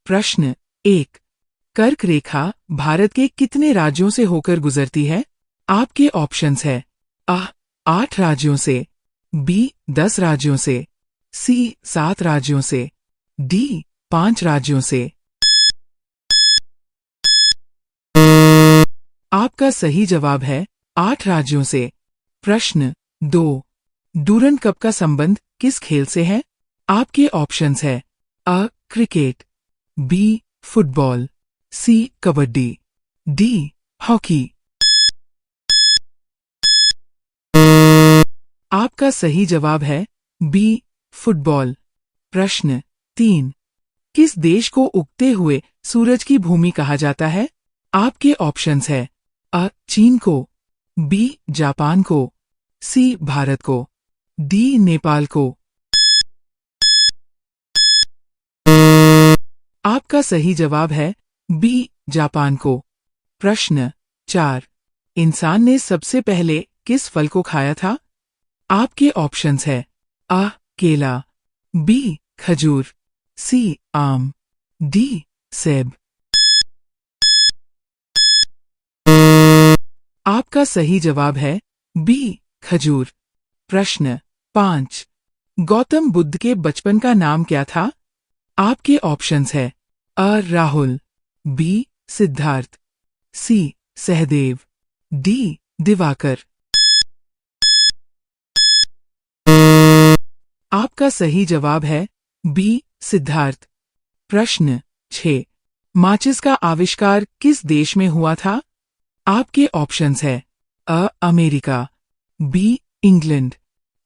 प्रश्न 1। कर्क रेखा भारत के कितने राज्यों से होकर गुजरती है? आपके ऑप्शंस है अ 8 राज्यों से, बी 10 राज्यों से, सी 7 राज्यों से, डी 5 राज्यों से। आपका सही जवाब है 8 राज्यों से। प्रश्न 2। डूरंड कप का संबंध किस खेल से है? आपके ऑप्शंस है अ क्रिकेट, बी फुटबॉल, सी कबड्डी, डी हॉकी। आपका सही जवाब है बी फुटबॉल। प्रश्न 3। किस देश को उगते हुए सूरज की भूमि कहा जाता है? आपके ऑप्शंस है अ चीन को, बी जापान को, सी भारत को, डी नेपाल को। आपका सही जवाब है बी जापान को। प्रश्न 4। इंसान ने सबसे पहले किस फल को खाया था? आपके ऑप्शंस है अ केला, बी खजूर, सी आम, डी सेब। आपका सही जवाब है बी खजूर। प्रश्न 5। गौतम बुद्ध के बचपन का नाम क्या था? आपके ऑप्शंस है अ राहुल, बी सिद्धार्थ, सी सहदेव, डी दिवाकर। आपका सही जवाब है बी सिद्धार्थ। प्रश्न 6। माचिस का आविष्कार किस देश में हुआ था? आपके ऑप्शंस है अ अमेरिका, बी इंग्लैंड,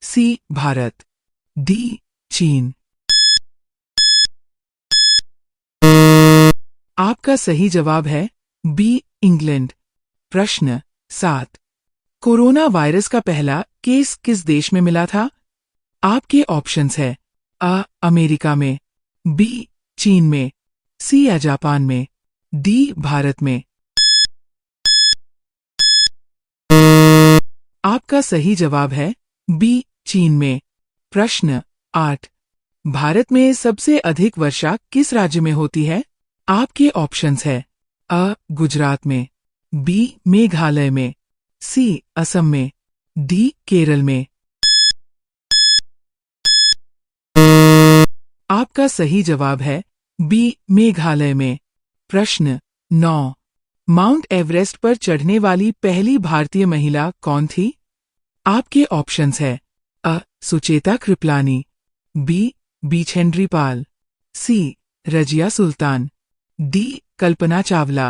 सी भारत, डी चीन। आपका सही जवाब है बी इंग्लैंड। प्रश्न 7। कोरोना वायरस का पहला केस किस देश में मिला था? आपके ऑप्शंस है अ अमेरिका में, बी चीन में, सी या जापान में, डी भारत में। आपका सही जवाब है बी चीन में। प्रश्न 8। भारत में सबसे अधिक वर्षा किस राज्य में होती है? आपके ऑप्शंस है अ गुजरात में, बी मेघालय में, सी असम में, डी केरल में। आपका सही जवाब है बी मेघालय में। प्रश्न 9। माउंट एवरेस्ट पर चढ़ने वाली पहली भारतीय महिला कौन थी? आपके ऑप्शंस है अ सुचेता कृपलानी, बी बीछेंद्री पाल, सी रजिया सुल्तान, डी कल्पना चावला।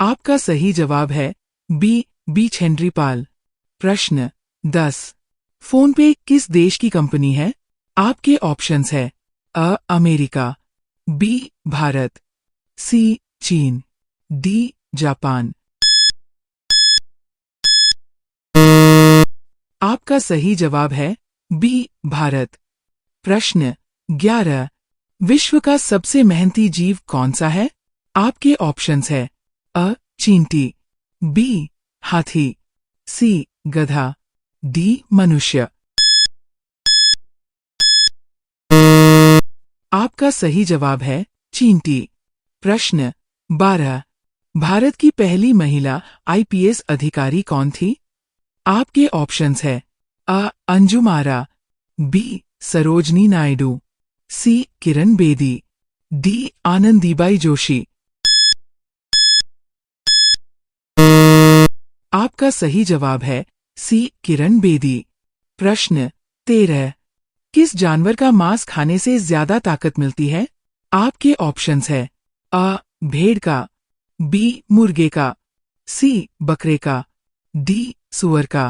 आपका सही जवाब है बी बीछेंद्री पाल। प्रश्न 10। फोन पे किस देश की कंपनी है? आपके ऑप्शंस है अ अमेरिका, बी भारत, सी चीन, डी जापान। आपका सही जवाब है बी भारत। प्रश्न 11। विश्व का सबसे मेहनती जीव कौन सा है? आपके ऑप्शंस है अ चींटी, बी हाथी, सी गधा, डी मनुष्य। आपका सही जवाब है चींटी। प्रश्न 12। भारत की पहली महिला आईपीएस अधिकारी कौन थी? आपके ऑप्शंस है अ अंजुम आरा, बी सरोजनी नायडू, सी किरण बेदी, डी आनंदीबाई जोशी। आपका सही जवाब है सी किरण बेदी। प्रश्न 13। किस जानवर का मांस खाने से ज्यादा ताकत मिलती है? आपके ऑप्शंस है अ भेड़ का, बी मुर्गे का, सी बकरे का, डी सुअर का।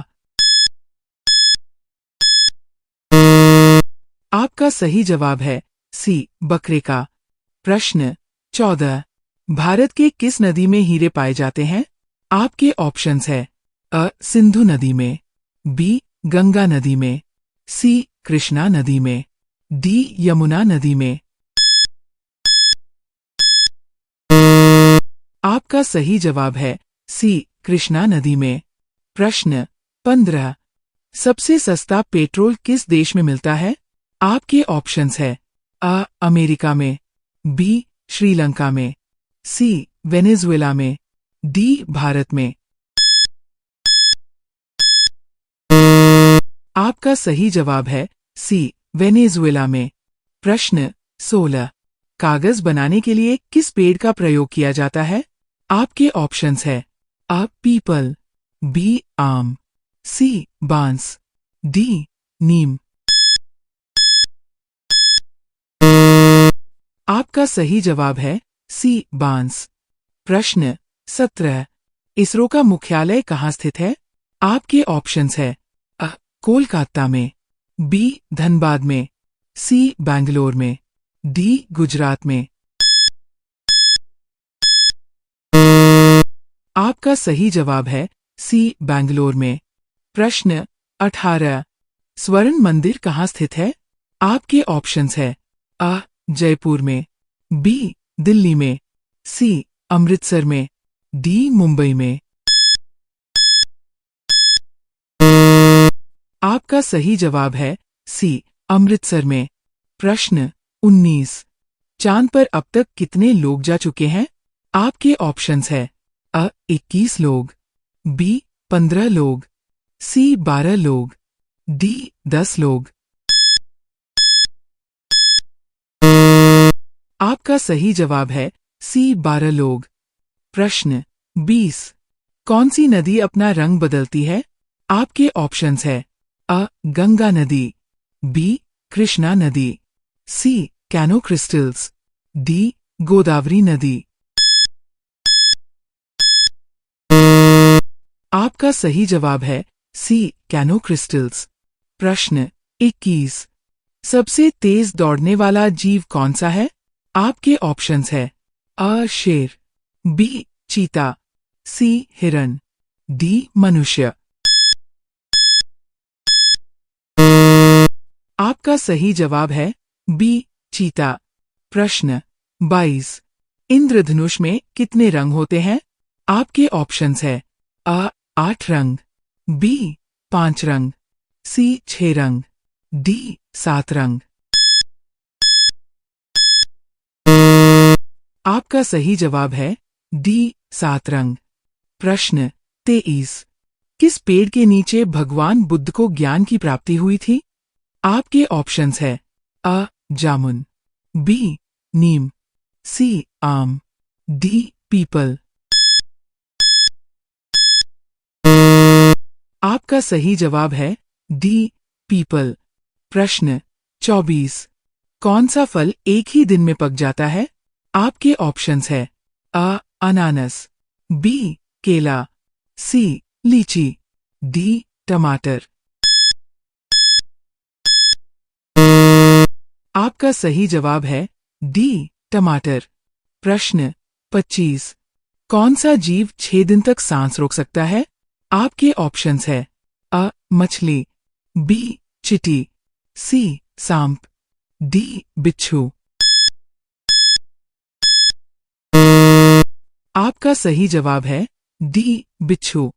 आपका सही जवाब है सी बकरे का। प्रश्न 14। भारत के किस नदी में हीरे पाए जाते हैं? आपके ऑप्शंस है अ सिंधु नदी में, बी गंगा नदी में, सी कृष्णा नदी में, डी यमुना नदी में। आपका सही जवाब है सी कृष्णा नदी में। प्रश्न 15। सबसे सस्ता पेट्रोल किस देश में मिलता है? आपके ऑप्शंस है अ अमेरिका में, बी श्रीलंका में, सी वेनेजुएला में, डी भारत में। आपका सही जवाब है सी वेनेजुएला में। प्रश्न 16। कागज बनाने के लिए किस पेड़ का प्रयोग किया जाता है? आपके ऑप्शंस है अ पीपल, बी आम, सी बांस, डी नीम। आपका सही जवाब है सी बांस। प्रश्न 17। इसरो का मुख्यालय कहाँ स्थित है? आपके ऑप्शंस है अ कोलकाता में, बी धनबाद में, सी बैंगलोर में, डी गुजरात में। आपका सही जवाब है सी बैंगलोर में। प्रश्न 18। स्वर्ण मंदिर कहाँ स्थित है? आपके ऑप्शंस है अ जयपुर में, बी दिल्ली में, सी अमृतसर में, डी मुंबई में। आपका सही जवाब है सी अमृतसर में। प्रश्न 19। चांद पर अब तक कितने लोग जा चुके हैं? आपके ऑप्शंस है अ 21 लोग, बी 15 लोग, सी 12 लोग, डी 10 लोग। आपका सही जवाब है सी 12 लोग। प्रश्न 20। कौन सी नदी अपना रंग बदलती है? आपके ऑप्शंस है अ गंगा नदी, बी कृष्णा नदी, सी कैनो क्रिस्टल्स, डी गोदावरी नदी। आपका सही जवाब है सी कैनो क्रिस्टल्स। प्रश्न 21। सबसे तेज दौड़ने वाला जीव कौन सा है? आपके ऑप्शंस है अ शेर, बी चीता, सी हिरन, डी मनुष्य। आपका सही जवाब है बी चीता। प्रश्न 22। इंद्रधनुष में कितने रंग होते हैं? आपके ऑप्शंस है अ 8 रंग, बी 5 रंग, सी 6 रंग, डी 7 रंग। आपका सही जवाब है डी 7 रंग। प्रश्न 23। किस पेड़ के नीचे भगवान बुद्ध को ज्ञान की प्राप्ति हुई थी? आपके ऑप्शंस है अ जामुन, बी नीम, सी आम, डी पीपल। आपका सही जवाब है डी पीपल। प्रश्न 24। कौन सा फल एक ही दिन में पक जाता है? आपके ऑप्शंस है अ अनानस, बी केला, सी लीची, डी टमाटर। आपका सही जवाब है डी टमाटर। प्रश्न 25। कौन सा जीव 6 दिन तक सांस रोक सकता है? आपके ऑप्शंस है अ मछली, बी चींटी, सी सांप, डी बिच्छू। आपका सही जवाब है डी बिच्छू।